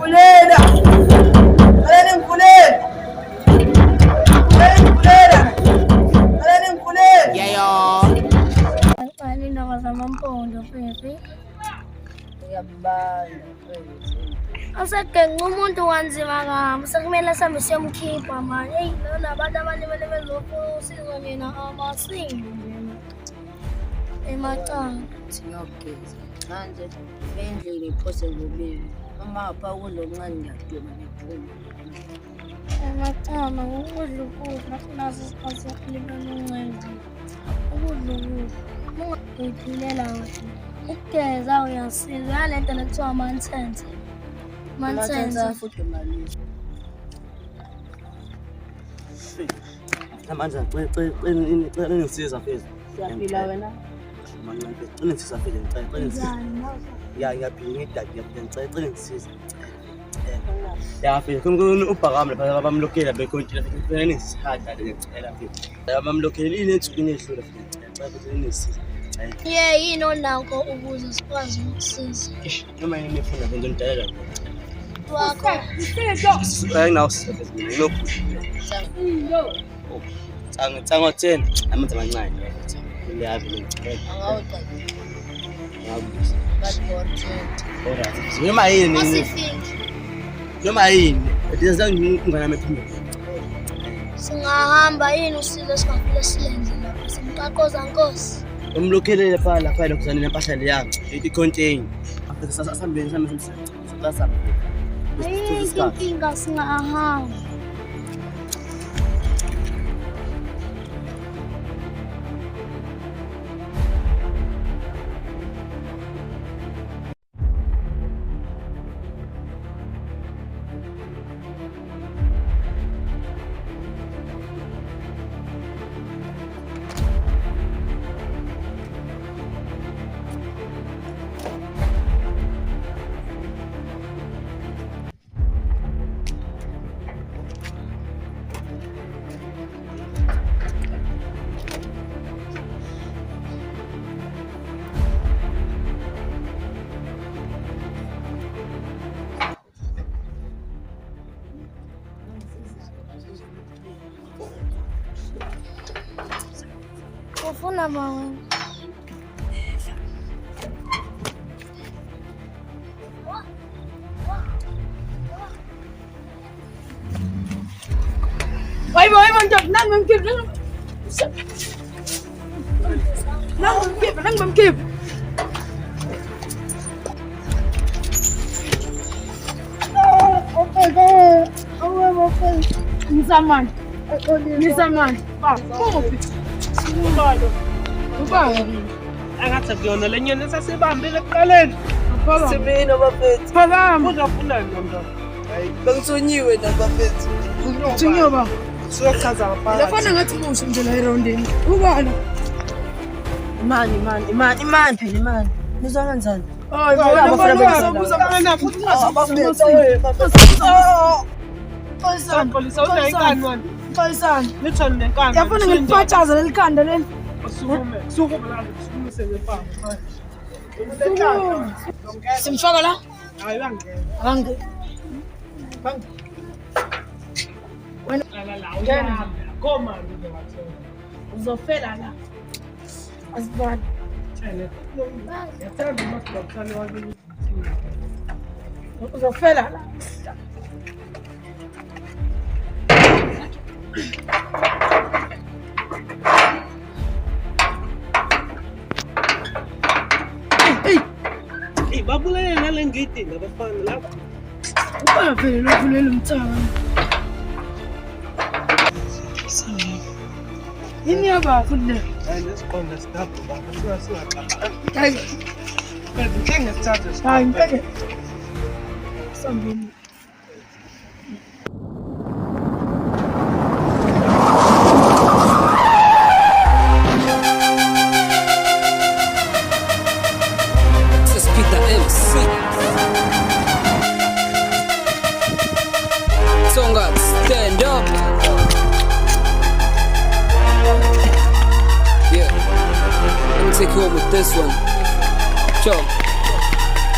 Mpulela. Alani Mpulela. Alani Mpulela. Alani Mpulela. Yayo. Ani ndaba zamampondo Fifi. Ngiyabala. Asegenqa umuntu wanzima kabi sekumele sambe siyomkhipha manje. Hey, lona abantu abalimele bezofuna usizo mina amasingi mina. Emacala. Singogeza. Manje endlini iphose ngobili. Uma apha kulokuncane ngiyaduma ngiphuma. Emacala ukudla ukudla nazo isikhathi sokulimela uncenga. Ukudla ukudla. Ungaphilela kahle. Ukugeza uyasiza. Yalento nekuthiwa mansense. Mansense futhi mali. Manje cela ngisiza phezulu. Siyaphila wena. Manje cela ngisiza phezulu ngicela ngisiza. njani. Ngiyaphila ngicela ngisiza. Ya phela kumbe ubhakame lapha bamlokela bekhonti lapha kufanele ngisihada ngicela phela. Bamlokela inensuku nehlula phela ngicela ukuthi nisize. Yini onakho ukuze sikwazi ukusiza. Noma yini efuna kwenza ngidalela. Wakho. Ayinawo sisebenza mina nginokhulu. Ngicanga 10 amanzi amancane. Ngiyavile ngicela. Angawuqala. Ngabuza. But Alright. Noma yini? Asifiki. Noma yini? Ndiyenza ngingana mephumela. Singahamba yini usizo sikafika silenze lapha. Simqaqoza Nkosi. Umlokhelele lapha lokuzana nempahla le yakho. I-contain. After sasambeni sasa. Inkinga singahamba. Ufuna mawe. Woi nang mengkip. Nang mengkip. Nisaman. Ba, kopi. Simbalo. Ubani? Angathi kuyona lenyoni esasibambile ekuqaleni. Sibino bafethu. Phakama uzofuna ndondo. Hayi, bengithonyiwe nabafethu. Thunyiwe ba. Siyochaza ngapha. Lafana ngathi musho nje la erondeni. Ubani? Imani phela imani. Nizwa kanjani? Hayi, Uzokana futhi bafethu. Polisa unenkani wena. Faisal. Lithoni nenkani. Yafuna ngikuphatshaza lelikhanda leli. Sukume la, sukumise ngepha. Simfaka la? Hayi bangena. Bange. La. Koma ngizowathela. Uzofela la. Asibani. Tshele. Yathanda umasibabusane wakini. Uzofela la. Babulele nale ngidi labafana lapha. Ubavele lovulela umthaka. Yini yabafu le? Hayi lesiqonda sidapho baba siwaxaxa. Hayi, Ngeke sithathe. hayi ngeke. Sambini. Songa, stand up. Yeah, let me take you home with this one. Cho.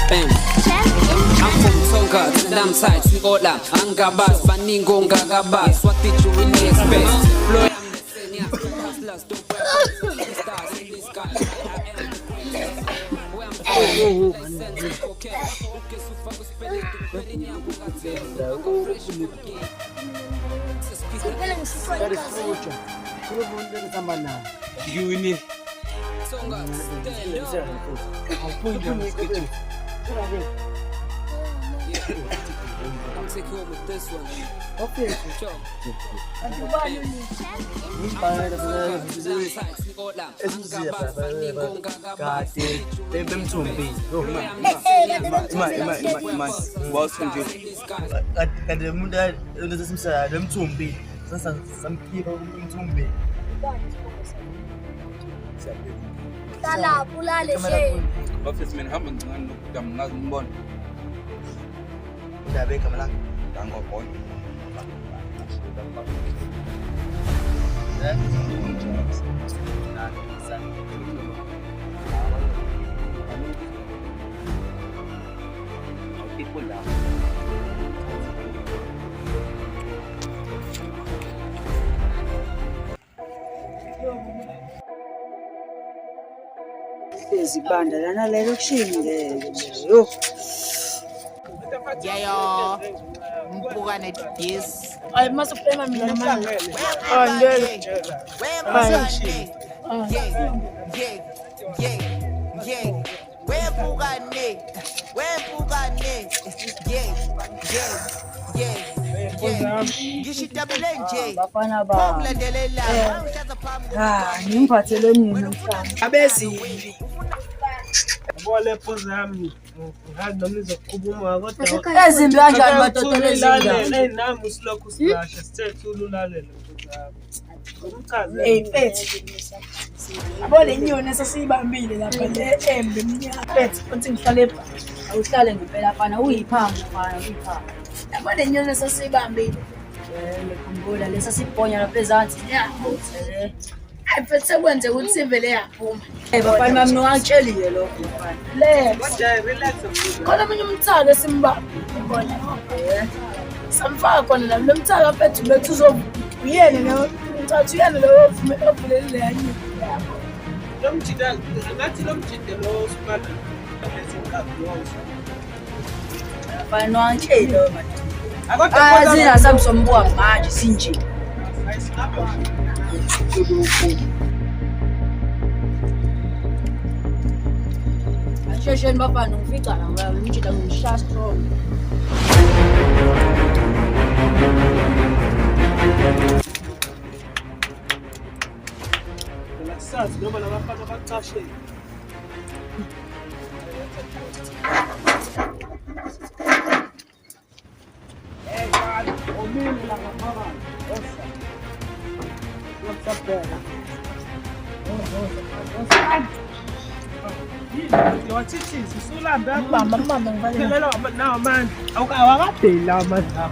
Bam. I'm from Tonga, Nam side, Sikola, Angabas, Baningo, Gagabas. What did you really expect? Floyd, Yuni. Tonga, stand up. I'm taking home with this one. Okay. Sure. Tala, pulale she. Office man happen to them not born. Izibanda lana lelo kushingeke yo. Yeah, yo. Mpukane to this. I must play my man. Bafana ba. Ngiphathele nini mfana? Abezi. Bole phoza yami. Ngihamba noma izokukhuluma kodwa Ezimbi kanjani madoda lezindaba? lezindaba? Nami usilokhu silasha sithethe ululalele phoza. Umchaze. Mfethu. Abone inyoni esasiyibambile lapha le embe mnyaka. Mfethu, uthi ngihlale pha. Awuhlale ngempela fana uyiphambo fana uyiphambo. Yabona inyoni esasiyibambile. Ngikhumbula lesa siponya lapha ezansi. Mfethu sekwenze ukuthi ivele yaphuma. Bafana mami nowatsheliye lokho mfana. Le. Relax. Khona omunye umthaka esimbamba. Ngibona. Samfaka khona la lo mthaka mfethu bethu uzobuyena nawe. Ngicathu uyena lo ovulelile yanye. Lo mjida ngathi lo mjida lo smart. Bafana nowatsheliye manje. Zina sami sombuka manje sinje. Ashesheni bafana ngifica la ngala ngijida ngisha strong. Sazi noma labafana bacashe. Wathi sisulambe Mama ngivale. phelela nawo manje awakadeli lawo manje akho.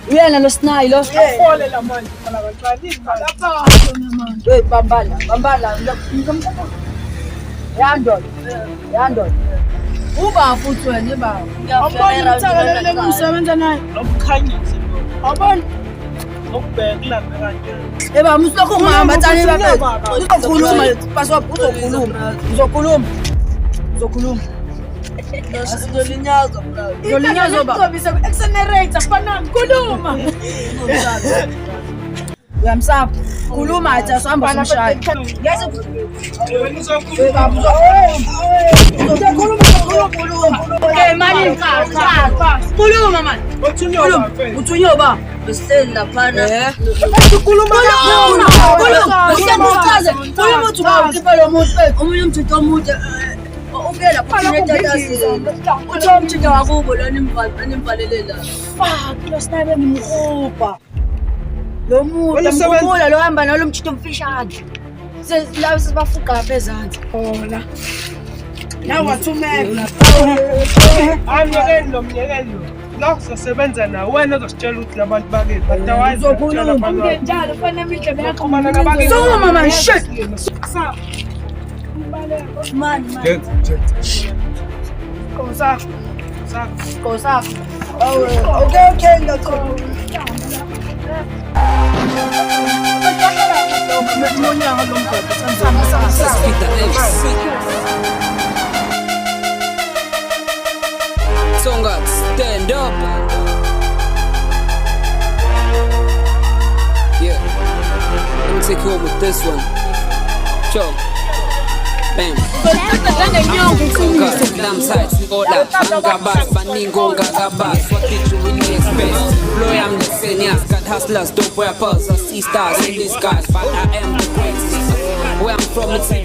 Uyena lo Sinayi lo. Ufole la manje phela kancane lapha. Hey bambala Yandol. Uba futhi wena ba. Awubona umthaka lo kumsebenza naye. Lokukhanyisa Awubona. lokubheka lapha kanje. Eba musilokho ungahamba tsani bafethu. Uzokhuluma paswa uzokhuluma. Uzolinyaza bra. Uzolinyaza ba. Uzobisa accelerator fana khuluma. Uyamsapha. Khuluma athi asihamba simshaya. Yazi Okay mali cha. Khuluma man. Uthunyo ba. Besele laphana. Khuluma. Usiyachaza. Khuluma uthi ba ukhipha lo muntu. Omunye umthetho omude. Ubuyela kuthina tatasi. Uthi umthetho wakubo lona imvalele la. Fuck lo Sinayi ngimkhupha. Lo muntu ngikubula lo hamba nalo mthetho omfishane. Lawo sibafuqa phezansi. Hola. Now wathumela. Anyekelo mnyekelo. la sizosebenza nawe wena uzositshela ukuthi labantu bakephi but awazi Njalo fana imidlebe yakho Sukuma man, shit. Man. Kosa. Okay, ngakho. Tonga, stand up. Yeah. Let me take you home with this one. Cho. Bam. Tonga, damn sides, we all that. Angabas, Baningo, Gagabas. What did you really expect? Blow, I'm the seniors. Got hustlers, dope rappers. I see stars in the skies, but I am the greatest. Where I'm from, it's a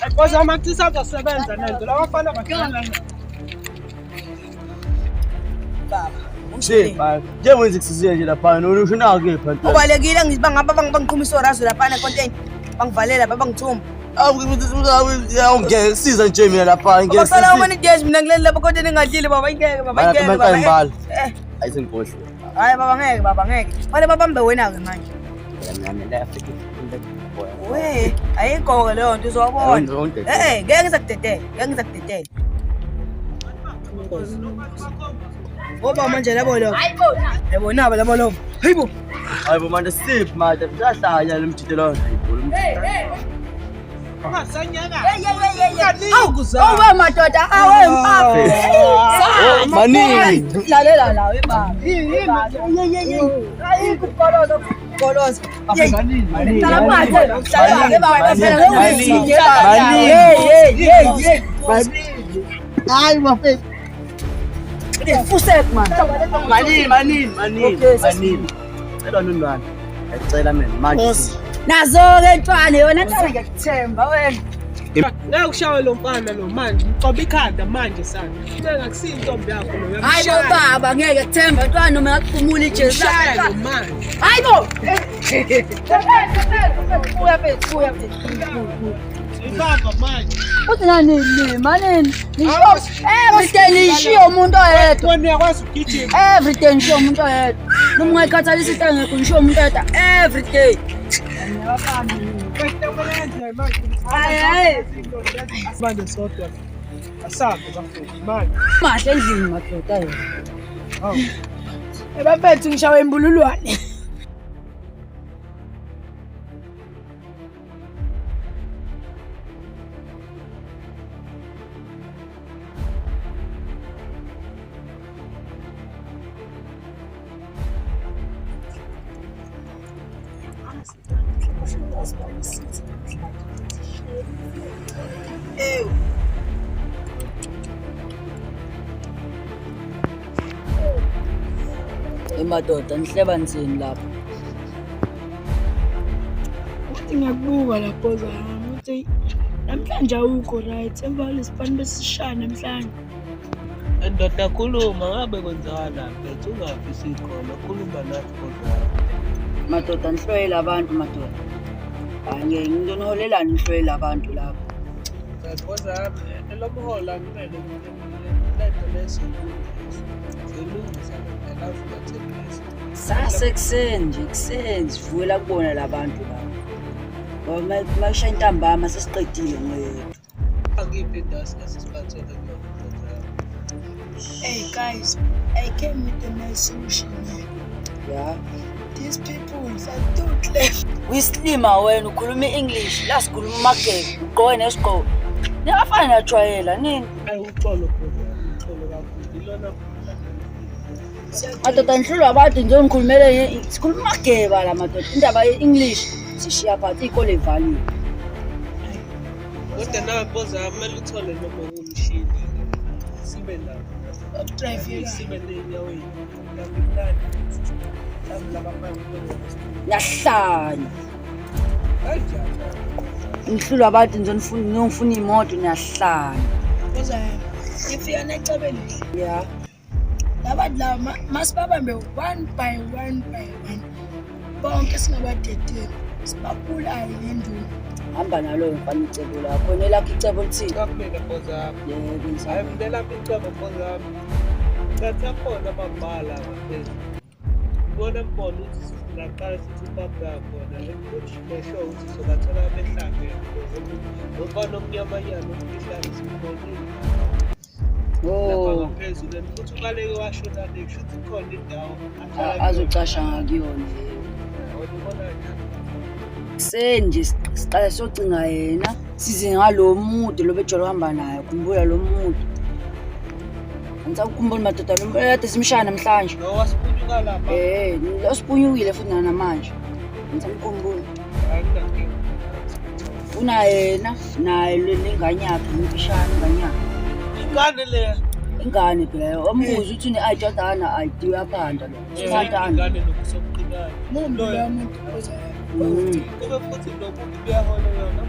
Because amathisa azosebenza nento la bafana bakhala Nje, njengoba kusisiye nje lapha usho nake phansi. Ubalekile ngiziba ngaba bangiqhumisa orazo lapha ne content. Bangivalela bangithuma. Ngiyasiza nje mina lapha ngiyasiza. Basala uma nidays mina ngilele lapha content engadlile baba ingeke baba. Ayisenkohle. Hayi baba ngeke. Wale babambe wena ke manje. We, ayikho leyo nto uzobona. Ngeke ngizakudedela. Ngoba manje labo lo. Ayibona labo lo. Hayibo. Hayibo manje sip manje siyahlanya lemthithelana. Awe madoda awe mpafu. Manini. Lalela lawe baba. Ayikukoloza. Hayi mafethu. Fusek man. Manini. Cela nonwana. Ngicela mina manje. Nazo ke ntwana yona ngiyakthemba wena. ngeke ushawe lo mfana lo manje ucoba ikhanda manje sana ngeke kusintombi yakho lo hayi bo baba ngeke kuthemba ntwana noma ngakuphumula ijezi shaya lo manje hayi bo kuya ibaba manje uthi nani manini nisho everyday nishiyo umuntu oyedwa wena uyakwazi ukugijima everyday nishiyo umuntu oyedwa noma ungayikhathalisa into engekho nishiyo umuntu oyedwa everyday manje sodwa asabe bafethu manje mahle endlini madoda yena ebafethu ngishawe imbululwane madoda nihleba nzini lapha ngiyakubuka lapho zami uthi namhlanje awukho right emva lesipani besishaya namhlanje ndoda khuluma ngabe kwenzakala mfethu ungafisi khona khuluma nathi kodwa madoda nihloyela abantu madoda angeke nginoholelani nihloyela abantu lapha kodwa lo mhola kumele letho leso zelungisa sasekuseni nje kuseni sivukela kubona labantu lapha ngoba mashaya intambama sesiqedile ngeyethu angiphi indasi esisiphathele kuyona hey guys I came with a nice solution yeah these people are too left wislima wena ukhuluma English la sikhuluma mageke ugqoke nesigqoko niyafana najwayela nini ayuxolo uxolo kakhulu ilona madoda nihlulwa abantu nje ngikhulumele sikhuluma mageba la madoda indaba ye-English sishiya phansi ikole evaliwe kodwa nawe boza kumele uthole noma umshini sibe la drive sibe nenyaweni ngabimnandi samla bamanye yahlanya kanjani Ngihlulwa abantu ngizofuna imoto niyahlala. Koza ngifika necebeni. Yeah. Labantu laba masibabambe one by one. Bonke singabadedeli. Sibabulale ngenduna. Hamba nalo mfana icebo lakho. Nelakho icebo lithini? Kakumele phozami. Yebo, Hayi mina lapha icebo phozami. Ngathi akhona amabhala ngaphezulu. Bona mbona ukuthi singaqala sithi ubaba khona lesho ukuthi sobathola behlangene ngoba omnyamanyana umfihlane simbonile. Lapha ngaphezulu futhi ubaleke washona kusho ukuthi khona indawo azocasha ngakuyona. Senje siqala socinga yena size ngalo muntu lo bejolo uhamba naye khumbula lo muntu. Ngizakukhumbula madoda lo kade simshaya namhlanje. No wasipunyuka lapha. Losipunyukile futhi namanje. Ngizamkhumbula. Ayinankinga. Una yena naye lenganyaka impishana nganyaka. Ingane le. Ingane phela ombuzo uthi ne-ID yodana ID uyaphanda lo. Simatana. Ingane nokusomqinayo. Mumbi lo muntu koza. Kube futhi lo muntu uyahola yona.